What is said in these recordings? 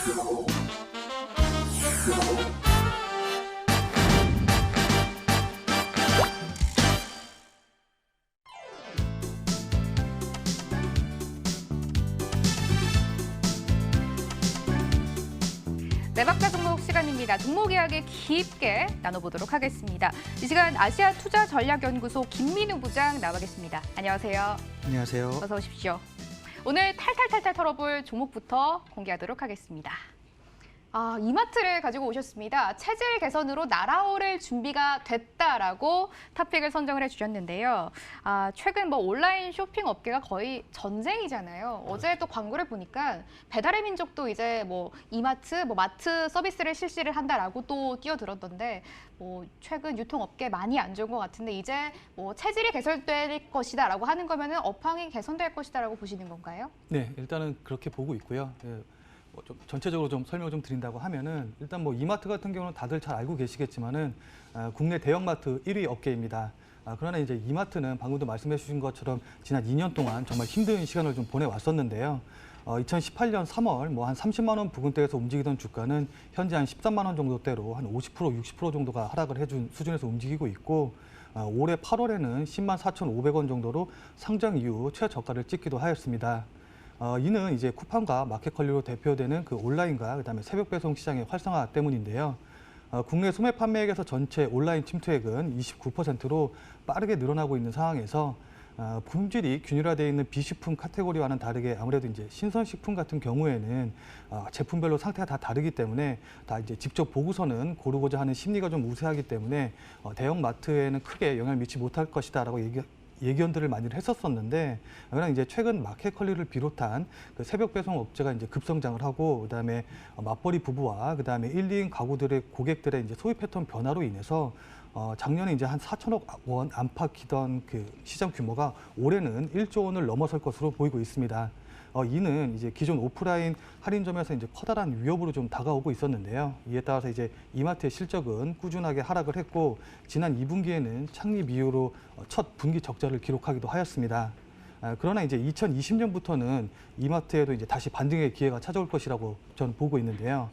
네, 박자 종목 시간입니다. 종목 이야기 깊게 나눠보도록 하겠습니다. 이 시간 아시아 투자 전략연구소 김민우 부장 나와 계십니다. 안녕하세요. 안녕하세요. 어서 오십시오. 오늘 탈탈탈탈 털어볼 종목부터 공개하도록 하겠습니다. 이마트를 가지고 오셨습니다. 체질 개선으로 날아오를 준비가 됐다라고 토픽을 선정을 해주셨는데요. 최근 온라인 쇼핑 업계가 거의 전쟁이잖아요. 어제 또 광고를 보니까 배달의 민족도 이제 이마트, 마트 서비스를 실시를 한다라고 또 뛰어들었던데 최근 유통업계 많이 안 좋은 것 같은데 이제 체질이 개선될 것이다라고 하는 거면은 업황이 개선될 것이다라고 보시는 건가요? 네, 일단은 그렇게 보고 있고요. 좀 전체적으로 좀 설명을 좀 드린다고 하면은 일단 이마트 같은 경우는 다들 잘 알고 계시겠지만은 국내 대형마트 1위 업계입니다. 그러나 이제 이마트는 방금도 말씀해 주신 것처럼 지난 2년 동안 정말 힘든 시간을 좀 보내왔었는데요. 2018년 3월 한 30만 원 부근대에서 움직이던 주가는 현재 한 13만 원 정도대로 한 50%, 60% 정도가 하락을 해준 수준에서 움직이고 있고 올해 8월에는 10만 4,500원 정도로 상장 이후 최저가를 찍기도 하였습니다. 이는 이제 쿠팡과 마켓컬리로 대표되는 그 온라인과 그다음에 새벽 배송 시장의 활성화 때문인데요. 국내 소매 판매액에서 전체 온라인 침투액은 29%로 빠르게 늘어나고 있는 상황에서 품질이 균일화되어 있는 비식품 카테고리와는 다르게 아무래도 이제 신선식품 같은 경우에는 제품별로 상태가 다 다르기 때문에 다 이제 직접 보고서는 고르고자 하는 심리가 좀 우세하기 때문에 대형 마트에는 크게 영향을 미치지 못할 것이다라고 예견들을 많이 했었었는데, 그러나 이제 최근 마켓컬리를 비롯한 그 새벽 배송 업체가 이제 급성장을 하고, 그다음에 맞벌이 부부와 그다음에 1, 2인 가구들의 고객들의 이제 소비 패턴 변화로 인해서 작년에 이제 한 4천억 원 안팎이던 그 시장 규모가 올해는 1조 원을 넘어설 것으로 보이고 있습니다. 이는 이제 기존 오프라인 할인점에서 이제 커다란 위협으로 좀 다가오고 있었는데요. 이에 따라서 이제 이마트의 실적은 꾸준하게 하락을 했고 지난 2분기에는 창립 이후로 첫 분기 적자를 기록하기도 하였습니다. 그러나 이제 2020년부터는 이마트에도 이제 다시 반등의 기회가 찾아올 것이라고 저는 보고 있는데요.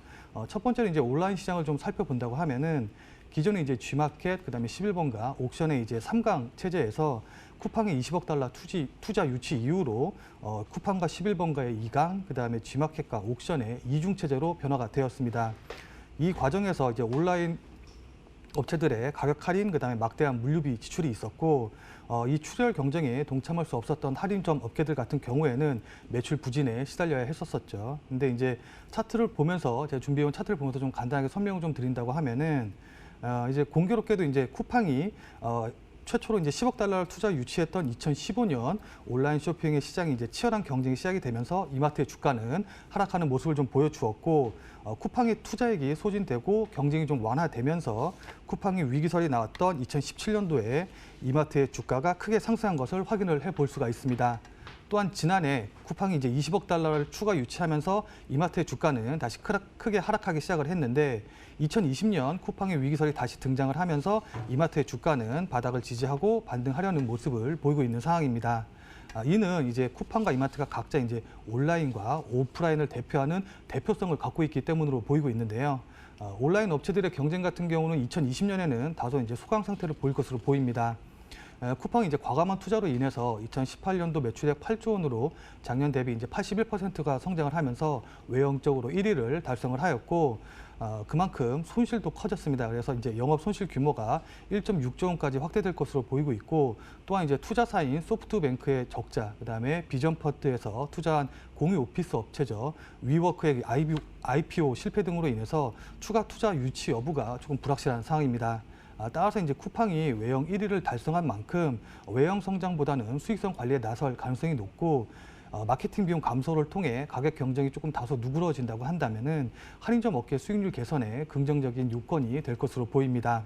첫 번째로 이제 온라인 시장을 좀 살펴본다고 하면은 기존에 이제 G마켓, 그다음에 11번가, 옥션의 이제 3강 체제에서 쿠팡의 20억 달러 투자 유치 이후로 쿠팡과 11번가의 2강, 그다음에 G마켓과 옥션의 2중 체제로 변화가 되었습니다. 이 과정에서 이제 온라인 업체들의 가격 할인, 그다음에 막대한 물류비 지출이 있었고 이 출혈 경쟁에 동참할 수 없었던 할인점 업계들 같은 경우에는 매출 부진에 시달려야 했었었죠. 근데 이제 차트를 보면서 제가 준비해온 차트를 보면서 좀 간단하게 설명을 좀 드린다고 하면은 이제 공교롭게도 이제 쿠팡이 최초로 이제 10억 달러를 투자 유치했던 2015년 온라인 쇼핑의 시장이 이제 치열한 경쟁이 시작이 되면서 이마트의 주가는 하락하는 모습을 좀 보여주었고 쿠팡의 투자액이 소진되고 경쟁이 좀 완화되면서 쿠팡의 위기설이 나왔던 2017년도에 이마트의 주가가 크게 상승한 것을 확인을 해볼 수가 있습니다. 또한 지난해 쿠팡이 이제 20억 달러를 추가 유치하면서 이마트의 주가는 다시 크게 하락하기 시작을 했는데 2020년 쿠팡의 위기설이 다시 등장을 하면서 이마트의 주가는 바닥을 지지하고 반등하려는 모습을 보이고 있는 상황입니다. 이는 이제 쿠팡과 이마트가 각자 이제 온라인과 오프라인을 대표하는 대표성을 갖고 있기 때문으로 보이고 있는데요. 온라인 업체들의 경쟁 같은 경우는 2020년에는 다소 이제 소강 상태를 보일 것으로 보입니다. 쿠팡이 이제 과감한 투자로 인해서 2018년도 매출액 8조 원으로 작년 대비 이제 81%가 성장을 하면서 외형적으로 1위를 달성을 하였고 그만큼 손실도 커졌습니다. 그래서 이제 영업 손실 규모가 1.6조 원까지 확대될 것으로 보이고 있고 또한 이제 투자사인 소프트뱅크의 적자, 그다음에 비전펀드에서 투자한 공유 오피스 업체죠. 위워크의 IPO 실패 등으로 인해서 추가 투자 유치 여부가 조금 불확실한 상황입니다. 따라서 이제 쿠팡이 외형 1위를 달성한 만큼 외형 성장보다는 수익성 관리에 나설 가능성이 높고 마케팅 비용 감소를 통해 가격 경쟁이 조금 다소 누그러진다고 한다면은 할인점 업계 수익률 개선에 긍정적인 요건이 될 것으로 보입니다.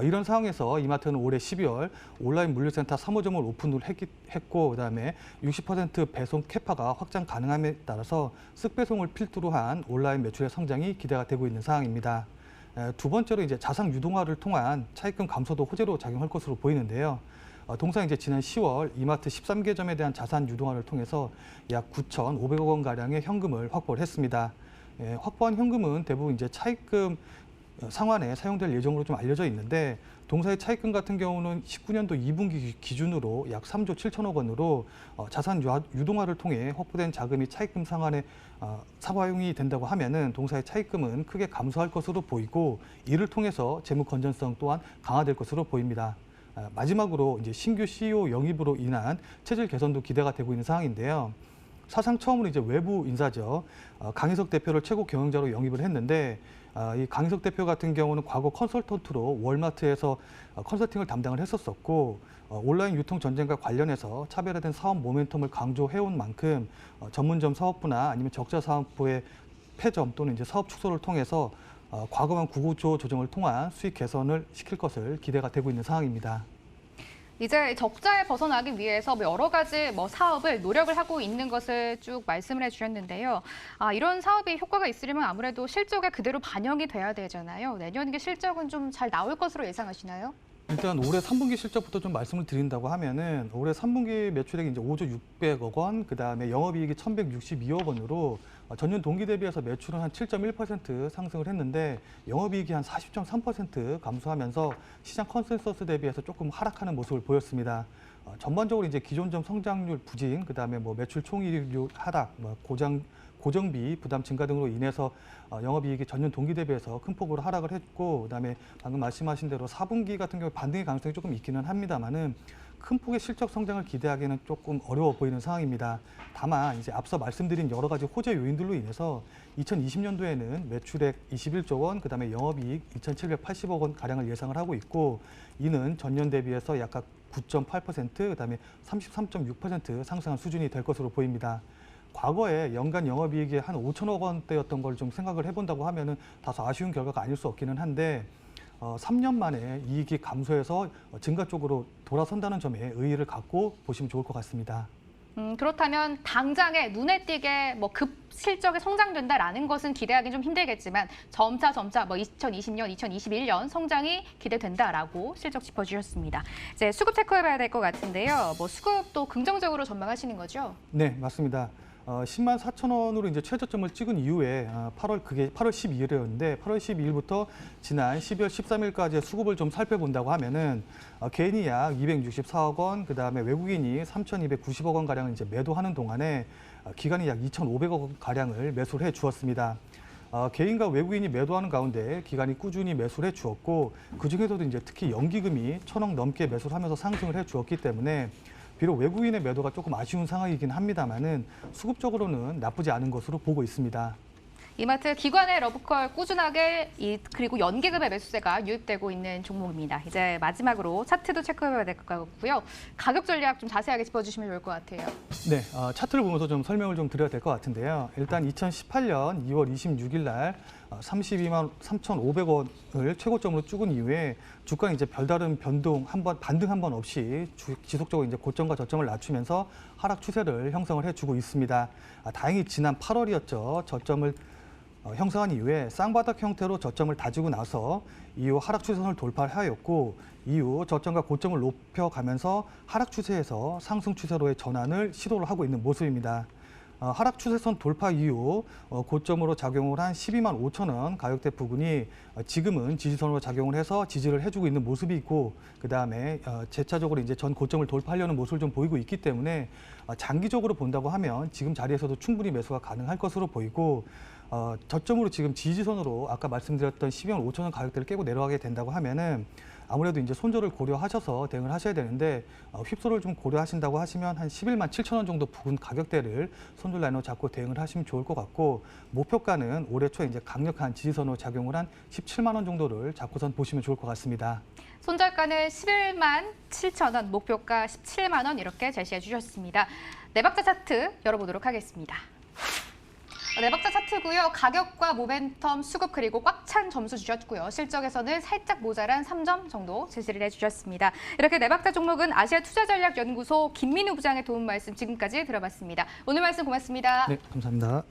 이런 상황에서 이마트는 올해 12월 온라인 물류센터 3호점을 오픈을 했고 그다음에 60% 배송 캐파가 확장 가능함에 따라서 쓱배송을 필두로 한 온라인 매출의 성장이 기대가 되고 있는 상황입니다. 두 번째로 이제 자산 유동화를 통한 차입금 감소도 호재로 작용할 것으로 보이는데요. 동상 이제 지난 10월 이마트 13개점에 대한 자산 유동화를 통해서 약 9,500억 원 가량의 현금을 확보를 했습니다. 확보한 현금은 대부분 이제 차입금 상환에 사용될 예정으로 좀 알려져 있는데 동사의 차입금 같은 경우는 19년도 2분기 기준으로 약 3조 7천억 원으로 자산 유동화를 통해 확보된 자금이 차입금 상환에 사용이 된다고 하면은 동사의 차입금은 크게 감소할 것으로 보이고 이를 통해서 재무 건전성 또한 강화될 것으로 보입니다. 마지막으로 이제 신규 CEO 영입으로 인한 체질 개선도 기대가 되고 있는 상황인데요. 사상 처음으로 이제 외부 인사죠. 강희석 대표를 최고 경영자로 영입을 했는데 이 강희석 대표 같은 경우는 과거 컨설턴트로 월마트에서 컨설팅을 담당을 했었었고 온라인 유통 전쟁과 관련해서 차별화된 사업 모멘텀을 강조해온 만큼 전문점 사업부나 아니면 적자 사업부의 폐점 또는 이제 사업 축소를 통해서 과거만 구조 조정을 통한 수익 개선을 시킬 것을 기대가 되고 있는 상황입니다. 이제 적자에 벗어나기 위해서 여러 가지 사업을 노력을 하고 있는 것을 쭉 말씀을 해주셨는데요. 이런 사업이 효과가 있으려면 아무래도 실적에 그대로 반영이 돼야 되잖아요. 내년에 실적은 좀 잘 나올 것으로 예상하시나요? 일단 올해 3분기 실적부터 좀 말씀을 드린다고 하면은 올해 3분기 매출액이 이제 5조 600억 원, 그다음에 영업이익이 1,162억 원으로 전년 동기 대비해서 매출은 한 7.1% 상승을 했는데 영업이익이 한 40.3% 감소하면서 시장 컨센서스 대비해서 조금 하락하는 모습을 보였습니다. 전반적으로 이제 기존점 성장률 부진, 그다음에 매출 총이익률 하락, 고정비 부담 증가 등으로 인해서 영업이익이 전년 동기 대비해서 큰 폭으로 하락을 했고, 그다음에 방금 말씀하신 대로 4분기 같은 경우 반등의 가능성이 조금 있기는 합니다만은 큰 폭의 실적 성장을 기대하기는 조금 어려워 보이는 상황입니다. 다만 이제 앞서 말씀드린 여러 가지 호재 요인들로 인해서 2020년도에는 매출액 21조 원, 그다음에 영업이익 2,780억 원 가량을 예상을 하고 있고, 이는 전년 대비해서 약간 9.8%, 그다음에 33.6% 상승한 수준이 될 것으로 보입니다. 과거에 연간 영업이익이 한 5천억 원대였던 걸 좀 생각을 해본다고 하면은 다소 아쉬운 결과가 아닐 수 없기는 한데 3년 만에 이익이 감소해서 증가 쪽으로 돌아선다는 점에 의의를 갖고 보시면 좋을 것 같습니다. 그렇다면 당장에 눈에 띄게 급 실적이 성장된다라는 것은 기대하기 좀 힘들겠지만 점차 2020년, 2021년 성장이 기대된다라고 실적 짚어주셨습니다. 이제 수급 체크해봐야 될 것 같은데요. 수급도 긍정적으로 전망하시는 거죠? 네, 맞습니다. 10만 4천 원으로 이제 최저점을 찍은 이후에 8월 12일이었는데 8월 12일부터 지난 12월 13일까지의 수급을 좀 살펴본다고 하면은 개인이 약 264억 원, 그다음에 외국인이 3,290억 원 가량을 이제 매도하는 동안에 기관이 약 2,500억 원 가량을 매수를 해 주었습니다. 개인과 외국인이 매도하는 가운데 기관이 꾸준히 매수를 해 주었고, 그 중에서도 이제 특히 연기금이 1,000억 넘게 매수를 하면서 상승을 해 주었기 때문에 비록 외국인의 매도가 조금 아쉬운 상황이긴 합니다만은 수급적으로는 나쁘지 않은 것으로 보고 있습니다. 이마트 기관의 러브콜 꾸준하게 그리고 연기금의 매수세가 유입되고 있는 종목입니다. 이제 마지막으로 차트도 체크해봐야 될 것 같고요. 가격 전략 좀 자세하게 짚어주시면 좋을 것 같아요. 네, 차트를 보면서 좀 설명을 좀 드려야 될 것 같은데요. 일단 2018년 2월 26일 날 32만 3,500원을 최고점으로 찍은 이후에 주가는 이제 별다른 반등 한 번 없이 지속적으로 이제 고점과 저점을 낮추면서 하락 추세를 형성을 해주고 있습니다. 다행히 지난 8월이었죠. 저점을 형성한 이후에 쌍바닥 형태로 저점을 다지고 나서 이후 하락 추세선을 돌파하였고, 이후 저점과 고점을 높여가면서 하락 추세에서 상승 추세로의 전환을 시도를 하고 있는 모습입니다. 하락 추세선 돌파 이후 고점으로 작용을 한 12만 5천 원 가격대 부근이 지금은 지지선으로 작용을 해서 지지를 해주고 있는 모습이 있고, 그다음에 재차적으로 이제 전 고점을 돌파하려는 모습을 좀 보이고 있기 때문에 장기적으로 본다고 하면 지금 자리에서도 충분히 매수가 가능할 것으로 보이고, 저점으로 지금 지지선으로 아까 말씀드렸던 12만 5천 원 가격대를 깨고 내려가게 된다고 하면은 아무래도 이제 손절을 고려하셔서 대응을 하셔야 되는데, 휩소를 좀 고려하신다고 하시면 한 11만 7천 원 정도 부근 가격대를 손절 라인으로 잡고 대응을 하시면 좋을 것 같고, 목표가는 올해 초에 이제 강력한 지지선으로 작용을 한 17만 원 정도를 잡고선 보시면 좋을 것 같습니다. 손절가는 11만 7천 원, 목표가 17만 원 이렇게 제시해 주셨습니다. 네 박자 차트 열어보도록 하겠습니다. 네 박자 차트고요. 가격과 모멘텀, 수급 그리고 꽉 찬 점수 주셨고요. 실적에서는 살짝 모자란 3점 정도 제시를 해주셨습니다. 이렇게 네 박자 종목은 아시아투자전략연구소 김민우 부장의 도움 말씀 지금까지 들어봤습니다. 오늘 말씀 고맙습니다. 네, 감사합니다.